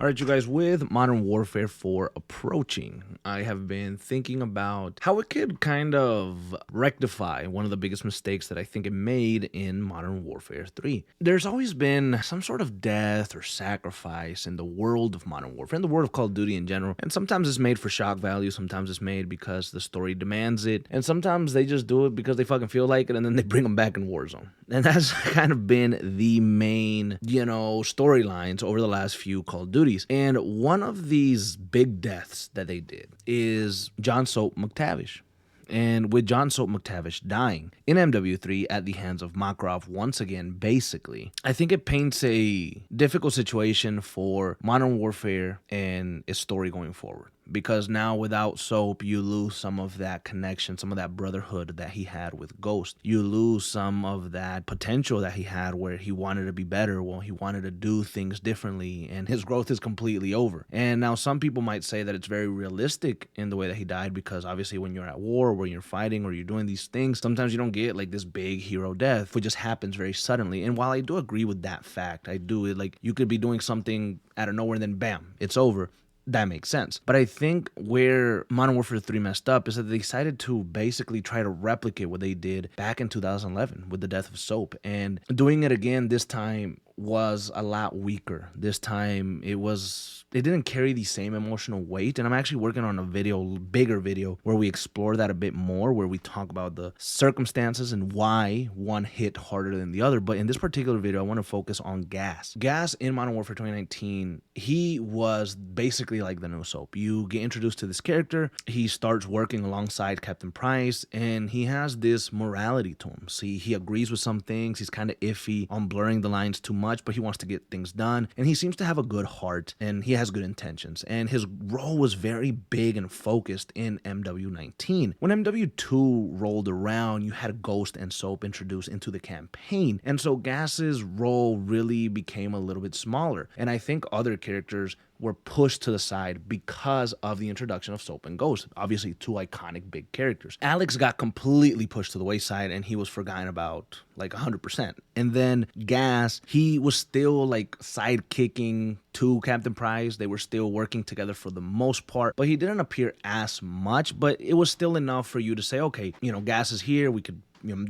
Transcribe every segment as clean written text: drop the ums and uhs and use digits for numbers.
All right, you guys, with Modern Warfare 4 approaching, I have been thinking about how it could kind of rectify one of the biggest mistakes that I think it made in Modern Warfare 3. There's always been some sort of death or sacrifice in the world of Modern Warfare, in the world of Call of Duty in general. And sometimes it's made for shock value, sometimes it's made because the story demands it, and sometimes they just do it because they fucking feel like it and then they bring them back in Warzone. And that's kind of been the main, storylines over the last few Call of Duties. And one of these big deaths that they did is John Soap McTavish. And with John Soap McTavish dying in MW3 at the hands of Makarov once again, basically, I think it paints a difficult situation for Modern Warfare and its story going forward. Because now without Soap, you lose some of that connection, some of that brotherhood that he had with Ghost. You lose some of that potential that he had where he wanted to be better, well, he wanted to do things differently, and his growth is completely over. And now some people might say that it's very realistic in the way that he died, because obviously when you're at war, when you're fighting, or you're doing these things, sometimes you don't get like this big hero death. It just happens very suddenly. And while I do agree with that fact, I do, like, you could be doing something out of nowhere and then bam, it's over. That makes sense. But I think where Modern Warfare 3 messed up is that they decided to basically try to replicate what they did back in 2011 with the death of Soap. And doing it again this time was a lot weaker. This time it didn't carry the same emotional weight. And I'm actually working on a bigger video, where we explore that a bit more, where we talk about the circumstances and why one hit harder than the other. But in this particular video, I want to focus on Gas. Gas in Modern Warfare 2019, he was basically like the new Soap. You get introduced to this character, he starts working alongside Captain Price, and he has this morality to him. See, he agrees with some things, he's kind of iffy on blurring the lines too much, but he wants to get things done, and he seems to have a good heart, and he has good intentions. And his role was very big and focused in MW19. When MW2 rolled around, you had Ghost and Soap introduced into the campaign, and so Gas's role really became a little bit smaller. And I think other characters were pushed to the side because of the introduction of Soap and Ghost, obviously two iconic big characters. Alex got completely pushed to the wayside, and he was forgotten about like 100%. And then Gas, he was still like sidekicking to Captain Price. They were still working together for the most part, but he didn't appear as much, but it was still enough for you to say, okay, Gas is here, we could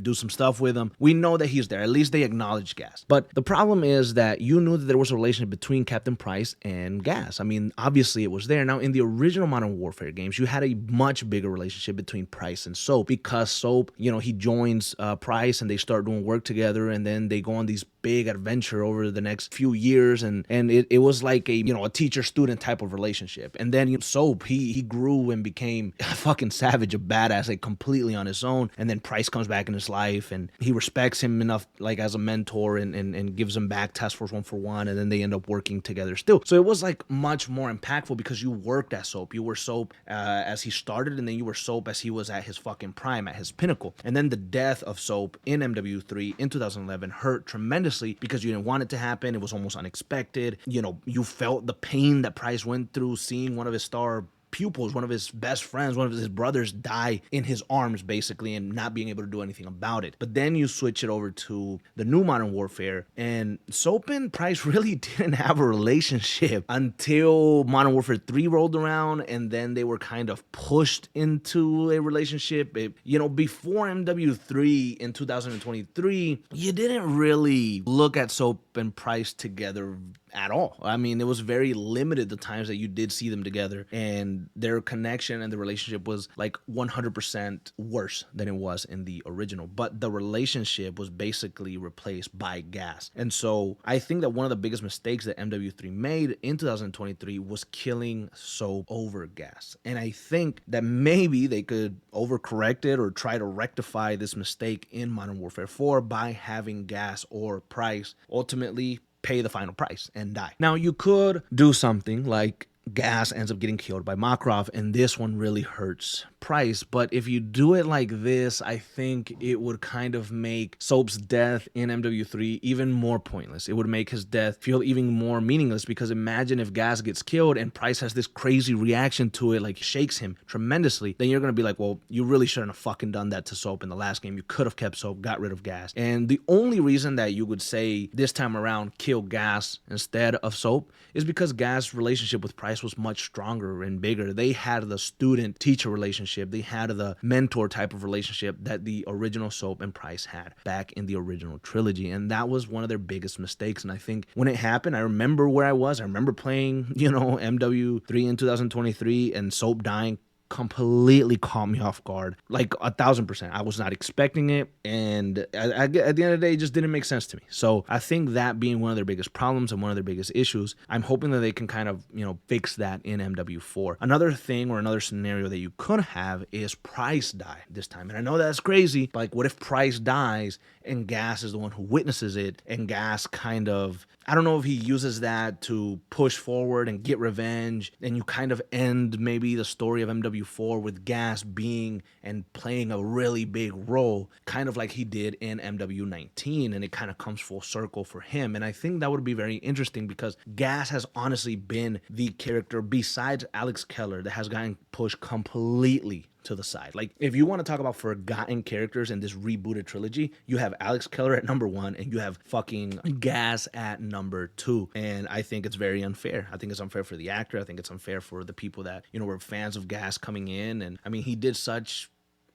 do some stuff with him. We know that he's there. At least they acknowledge Gas. But the problem is that you knew that there was a relationship between Captain Price and Gas. I mean, obviously it was there. Now, in the original Modern Warfare games, you had a much bigger relationship between Price and Soap, because Soap, he joins Price and they start doing work together, and then they go on these big adventure over the next few years, and it was like a teacher-student type of relationship. And then Soap, he grew and became a fucking savage, a badass, like completely on his own. And then Price comes back in his life, and he respects him enough like as a mentor, and gives him back Task Force 141, and then they end up working together still. So it was like much more impactful because you worked as Soap. You were Soap as he started, and then you were Soap as he was at his fucking prime, at his pinnacle. And then the death of Soap in MW3 in 2011 hurt tremendously, because you didn't want it to happen. It was almost unexpected. You felt the pain that Price went through seeing one of his star pupils, one of his best friends, one of his brothers die in his arms, basically, and not being able to do anything about it. But then you switch it over to the new Modern Warfare, and Soap and Price really didn't have a relationship until Modern Warfare 3 rolled around, and then they were kind of pushed into a relationship. Before MW3 in 2023, you didn't really look at Soap and Price together at all. I mean, it was very limited the times that you did see them together, and their connection and the relationship was like 100% worse than it was in the original. But the relationship was basically replaced by Gas. And so I think that one of the biggest mistakes that MW3 made in 2023 was killing Soap over Gas. And I think that maybe they could overcorrect it or try to rectify this mistake in Modern Warfare 4 by having Gas or Price ultimately pay the final price and die. Now, you could do something like Gas ends up getting killed by Makarov, and this one really hurts Price. But if you do it like this, I think it would kind of make Soap's death in MW3 even more pointless. It would make his death feel even more meaningless, because imagine if Gas gets killed and Price has this crazy reaction to it, like shakes him tremendously, then you're going to be like, well, you really shouldn't have fucking done that to Soap in the last game. You could have kept Soap, got rid of Gas. And the only reason that you would say this time around kill Gas instead of Soap is because Gas' relationship with Price was much stronger and bigger. They had the student-teacher relationship. They had the mentor type of relationship that the original Soap and Price had back in the original trilogy. And that was one of their biggest mistakes. And I think when it happened, I remember where I was. I remember playing, MW3 in 2023, and Soap dying completely caught me off guard, like 1,000%. I was not expecting it, and at the end of the day, it just didn't make sense to me. So I think that being one of their biggest problems and one of their biggest issues, I'm hoping that they can kind of, fix that in MW4. Another thing or another scenario that you could have is Price die this time. And I know that's crazy, but like, what if Price dies and Gas is the one who witnesses it, and Gas kind of, I don't know if he uses that to push forward and get revenge, and you kind of end maybe the story of MW4 with Gas being and playing a really big role, kind of like he did in MW19, and it kind of comes full circle for him. And I think that would be very interesting, because Gas has honestly been the character besides Alex Keller that has gotten pushed completely to the side. Like, if you want to talk about forgotten characters in this rebooted trilogy, you have Alex Keller at number 1, and you have fucking Gas at number 2. And I think it's very unfair. I think it's unfair for the actor. I think it's unfair for the people that, were fans of Gas coming in. And I mean, he did such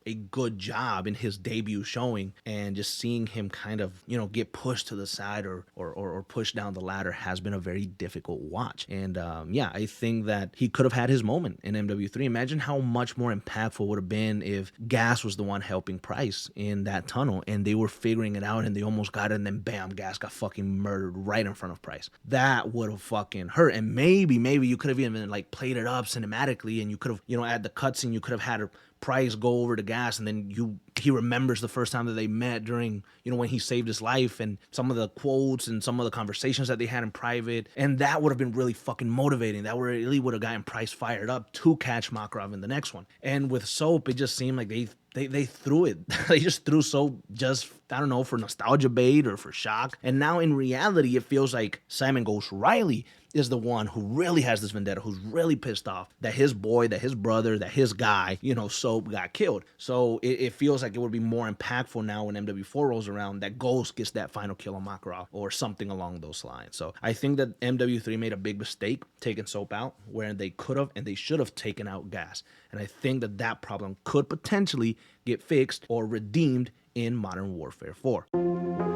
a good job in his debut showing, and just seeing him kind of, get pushed to the side or pushed down the ladder has been a very difficult watch. And I think that he could have had his moment in MW3. Imagine how much more impactful it would have been if Gas was the one helping Price in that tunnel, and they were figuring it out, and they almost got it, and then bam, Gas got fucking murdered right in front of Price. That would have fucking hurt. And maybe you could have even like played it up cinematically, and you could have, at the cutscene, you could have had Price go over to Gas, and then he remembers the first time that they met during, when he saved his life, and some of the quotes and some of the conversations that they had in private. And that would have been really fucking motivating. That really would have gotten Price fired up to catch Makarov in the next one. And with Soap, it just seemed like they threw it. They just threw Soap just, I don't know, for nostalgia bait or for shock. And now in reality, it feels like Simon Ghost Riley is the one who really has this vendetta, who's really pissed off that his boy, that his brother, that his guy, Soap got killed. So it feels like it would be more impactful now when MW4 rolls around that Ghost gets that final kill on Makarov or something along those lines. So I think that MW3 made a big mistake taking Soap out, where they could have and they should have taken out Gas. And I think that problem could potentially get fixed or redeemed in Modern Warfare 4.